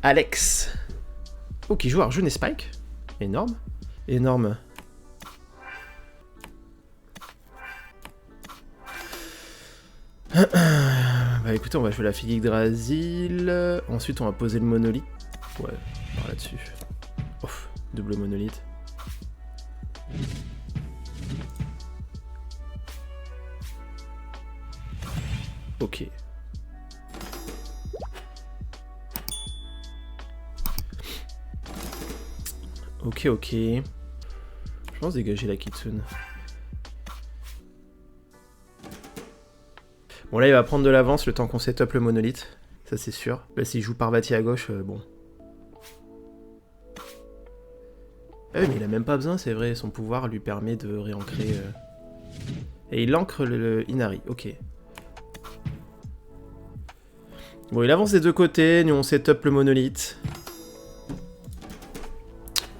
Alex. Oh, qui joue Arjun et Spike. Énorme. Énorme. Bah écoutez, on va jouer la fille Yggdrasil. Ensuite, on va poser le monolithe. Ouais, par là-dessus. Ouf, double monolithe. Ok. Ok, ok. Je pense dégager la Kitsune. Bon là il va prendre de l'avance le temps qu'on set up le monolithe. Ça c'est sûr. Là s'il joue Parvati à gauche, bon. Ah oui mais il a même pas besoin, c'est vrai. Son pouvoir lui permet de réancrer... Et il ancre le Inari, ok. Bon il avance des deux côtés, nous on set up le monolithe.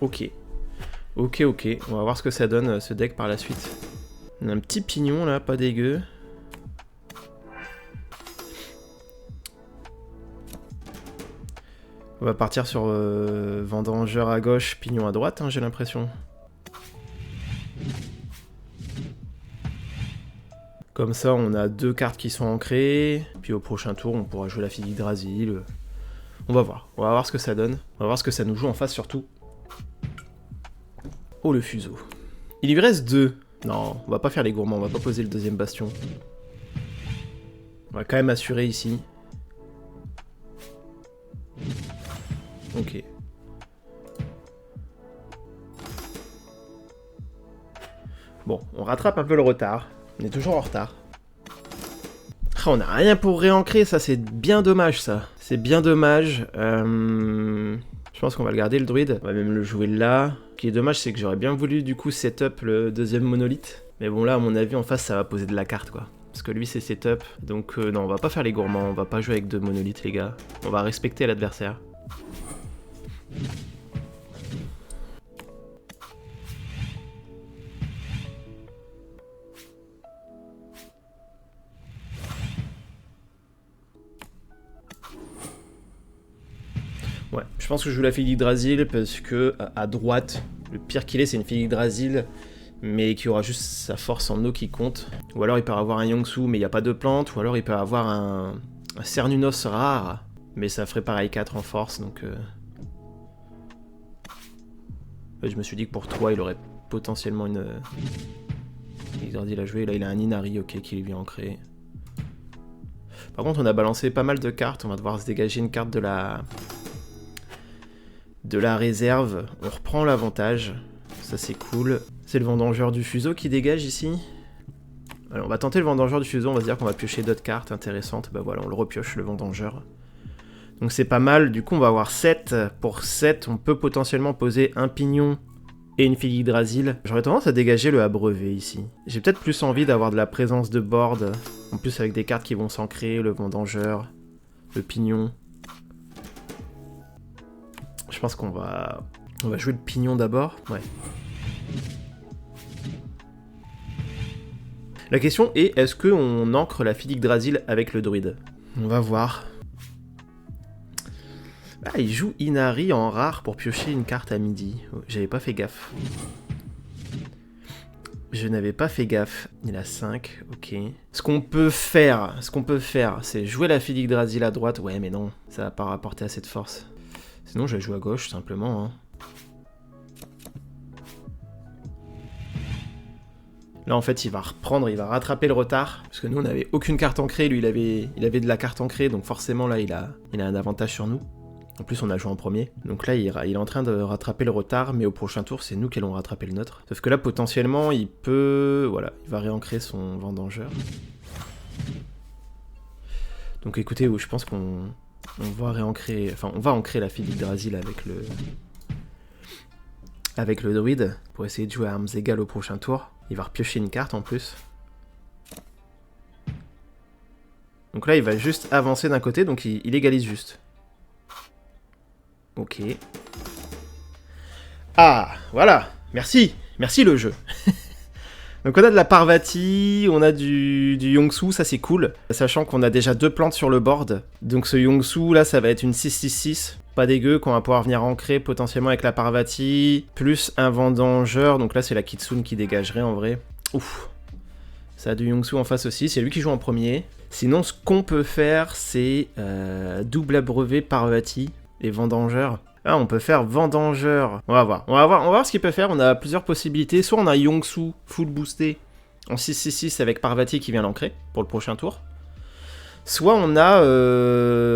Ok. Ok, ok. On va voir ce que ça donne ce deck par la suite. On a un petit pignon là, pas dégueu. On va partir sur Vendangeur à gauche, pignon à droite, hein, j'ai l'impression. Comme ça, on a deux cartes qui sont ancrées. Puis au prochain tour, on pourra jouer la fille Yggdrasil. On va voir ce que ça donne. On va voir ce que ça nous joue en face surtout. Oh le fuseau. Il lui reste 2. Non, on va pas faire les gourmands, on va pas poser le deuxième bastion. On va quand même assurer ici. Ok. Bon, on rattrape un peu le retard. On est toujours en retard. Ah, on n'a rien pour réancrer, ça c'est bien dommage ça. C'est bien dommage. Je pense qu'on va le garder le druide. On va même le jouer là. Ce qui est dommage, c'est que j'aurais bien voulu du coup setup le deuxième monolithe. Mais bon là, à mon avis, en face, ça va poser de la carte quoi. Parce que lui, c'est setup. Donc non, on va pas faire les gourmands. On va pas jouer avec deux monolithes, les gars. On va respecter l'adversaire. Ouais, je pense que je joue la fille Yggdrasil parce que à droite, le pire qu'il est, c'est une fille Yggdrasil, mais qui aura juste sa force en eau qui compte. Ou alors il peut avoir un Yongsu, mais il n'y a pas de plante. Ou alors il peut avoir un Cernunos rare, mais ça ferait pareil 4 en force, donc... Je me suis dit que pour 3, il aurait potentiellement une... Yggdrasil à jouer. Là, il a un Inari, ok, qui lui est ancré. Par contre, on a balancé pas mal de cartes. On va devoir se dégager une carte de la réserve. On reprend l'avantage. Ça, c'est cool. C'est le vendangeur du fuseau qui dégage ici. Alors, on va tenter le vendangeur du fuseau. On va se dire qu'on va piocher d'autres cartes intéressantes. Bah voilà, on le repioche, le vendangeur. Donc c'est pas mal. Du coup, on va avoir 7. Pour 7, on peut potentiellement poser un pignon et une fille Yggdrasil. J'aurais tendance à dégager le abreuvé ici. J'ai peut-être plus envie d'avoir de la présence de board. En plus, avec des cartes qui vont s'ancrer, le vendangeur, le pignon. Je pense qu'on va... On va jouer le pignon d'abord. Ouais. La question est, est-ce qu'on ancre la fille Yggdrasil avec le druide? On va voir. Ah, il joue Inari en rare pour piocher une carte à midi. Oh, j'avais pas fait gaffe. Je n'avais pas fait gaffe. Il a 5, ok. Ce qu'on peut faire, c'est jouer la fille Yggdrasil à droite. Ouais, mais non, ça va pas rapporter assez de force. Sinon, je vais jouer à gauche, simplement. Hein. Là, en fait, il va reprendre, il va rattraper le retard. Parce que nous, on n'avait aucune carte ancrée. Lui, il avait de la carte ancrée. Donc forcément, là, il a un avantage sur nous. En plus, on a joué en premier. Donc là, il est en train de rattraper le retard, mais au prochain tour, c'est nous qui allons rattraper le nôtre. Sauf que là, potentiellement, il peut... Voilà, il va réancrer son vendangeur. Donc écoutez, je pense qu'on va réancrer... Enfin, on va ancrer la fille d'Yggdrasil avec le druide, pour essayer de jouer à armes égales au prochain tour. Il va repiocher une carte en plus. Donc là, il va juste avancer d'un côté, donc il égalise juste. Ok. Ah, voilà. Merci. Merci le jeu. Donc on a de la Parvati, on a du Yongsu, ça c'est cool. Sachant qu'on a déjà 2 plantes sur le board. Donc ce Yongsu là, ça va être une 6-6-6. pas dégueu, qu'on va pouvoir venir ancrer potentiellement avec la Parvati, plus un Vendangeur, donc là c'est la Kitsune qui dégagerait en vrai. Ouf. Ça a du Yongsu en face aussi, c'est lui qui joue en premier. Sinon ce qu'on peut faire c'est double abreuvé Parvati et Vendangeur. Ah, on peut faire Vendangeur. On va voir ce qu'il peut faire. On a plusieurs possibilités. Soit on a Yongsu full boosté en 6-6-6 avec Parvati qui vient l'ancrer pour le prochain tour. Soit on a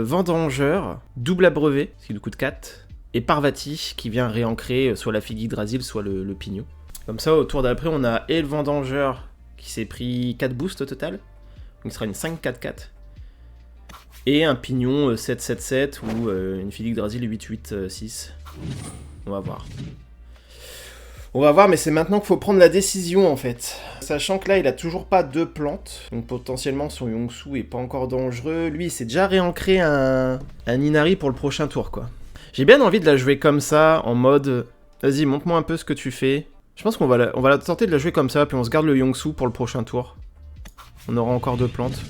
Vendangeur, double abreuvé, ce qui nous coûte 4, et Parvati qui vient réancrer soit la Figue Yggdrasil, soit le Pignon. Comme ça, au tour d'après, on a et le Vendangeur qui s'est pris 4 boosts au total. Donc ce sera une 5-4-4. Et un Pignon 7-7-7 ou une Figue Yggdrasil 8-8-6. On va voir. On va voir, mais c'est maintenant qu'il faut prendre la décision en fait. Sachant que là, il a toujours pas 2 plantes. Donc potentiellement, son Yongsu est pas encore dangereux. Lui, il s'est déjà réancré un Inari pour le prochain tour, quoi. J'ai bien envie de la jouer comme ça, en mode... Vas-y, montre-moi un peu ce que tu fais. Je pense qu'on va la tenter de la jouer comme ça, puis on se garde le Yongsu pour le prochain tour. On aura encore 2 plantes.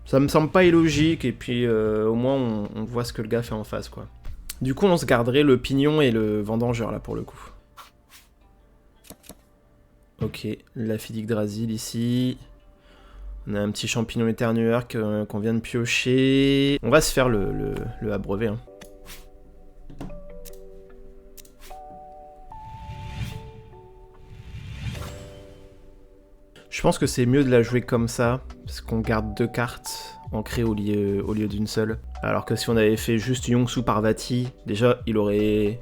Ça me semble pas illogique, et puis au moins, on voit ce que le gars fait en face, quoi. Du coup, on se garderait le Pignon et le Vendangeur, là, pour le coup. Ok, la Figue Yggdrasil ici. On a un petit champignon éternueur qu'on vient de piocher. On va se faire le abreuvé. Hein. Je pense que c'est mieux de la jouer comme ça, parce qu'on garde 2 cartes ancrées au lieu d'une seule. Alors que si on avait fait juste Yongsu Parvati, déjà il aurait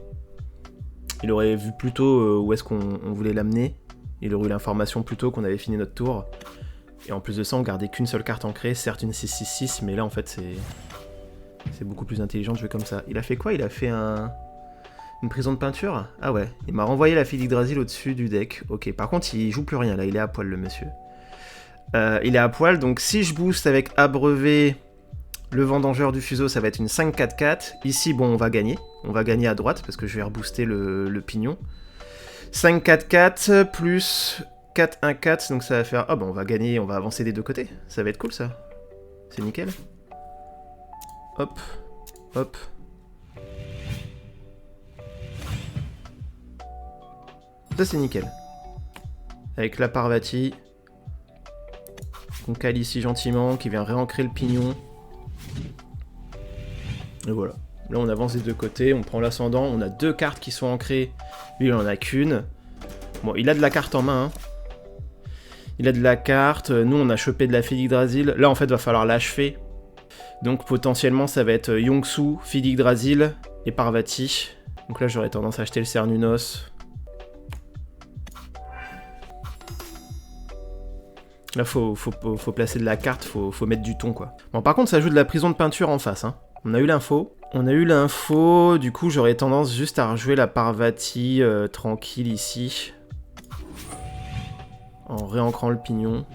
vu plus tôt où est-ce qu'on voulait l'amener. Il aurait eu l'information plus tôt qu'on avait fini notre tour. Et en plus de ça, on gardait qu'une seule carte ancrée, certes une 6-6-6, mais là en fait c'est beaucoup plus intelligent de jouer comme ça. Il a fait quoi? Il a fait une prison de peinture? Ah ouais, il m'a renvoyé la Figue Yggdrasil au-dessus du deck. Ok, par contre il joue plus rien là, il est à poil le monsieur. Il est à poil, donc si je booste avec abreuvé le Vendangeur du Fuseau, ça va être une 5-4-4. Ici, bon, on va gagner. On va gagner à droite parce que je vais rebooster le Pignon. 5-4-4 plus 4-1-4, donc ça va faire... Ah bah on va gagner, on va avancer des deux côtés. Ça va être cool ça. C'est nickel. Hop, hop. Ça c'est nickel. Avec la Parvati. Qu'on cale ici gentiment, qui vient réancrer le Pignon. Et voilà. Là on avance des deux côtés, on prend l'ascendant, on a 2 cartes qui sont ancrées. Lui il en a qu'une. Bon, il a de la carte en main. Hein. Il a de la carte. Nous, on a chopé de la Figue Yggdrasil. Là, en fait, va falloir l'achever. Donc, potentiellement, ça va être Yongsu, Figue Yggdrasil et Parvati. Donc là, j'aurais tendance à acheter le Cernunnos. Là, faut placer de la carte, faut mettre du ton, quoi. Bon, par contre, ça joue de la prison de peinture en face. Hein. On a eu l'info. Du coup, j'aurais tendance juste à rejouer la Parvati tranquille ici. En réancrant le Pignon.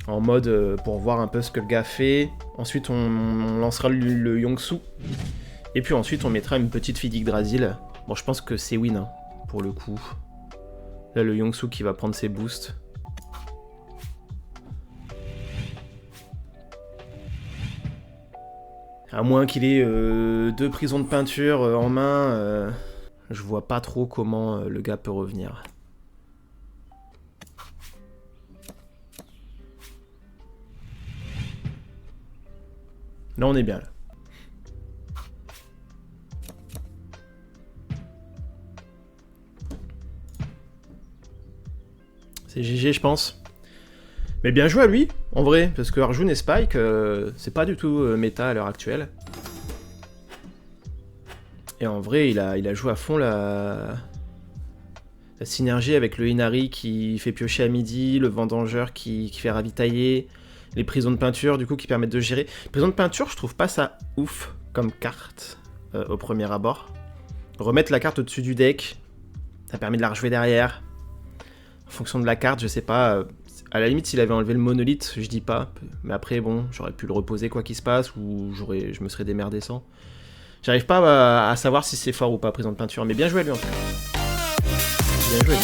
En mode pour voir un peu ce que le gars fait. Ensuite, on lancera le Yongsu. Et puis ensuite, on mettra une petite Figue Yggdrasil. Bon, je pense que c'est win, hein, pour le coup. Là, le Yongsu qui va prendre ses boosts. À moins qu'il ait 2 prisons de peinture en main, je vois pas trop comment le gars peut revenir. Là, on est bien, là. C'est GG, je pense. Mais bien joué à lui, en vrai, parce que Arjun et Spike, c'est pas du tout méta à l'heure actuelle. Et en vrai, il a joué à fond la synergie avec le Inari qui fait piocher à midi, le Vendangeur qui fait ravitailler, les prisons de peinture, du coup, qui permettent de gérer. Prisons de peinture, je trouve pas ça ouf comme carte au premier abord. Remettre la carte au-dessus du deck, ça permet de la rejouer derrière. En fonction de la carte, je sais pas... à la limite, s'il avait enlevé le monolithe, je dis pas. Mais après, bon, j'aurais pu le reposer quoi qu'il se passe, ou je me serais démerdé sans. J'arrive pas à savoir si c'est fort ou pas, prison de peinture. Mais bien joué à lui en tout cas. Bien joué.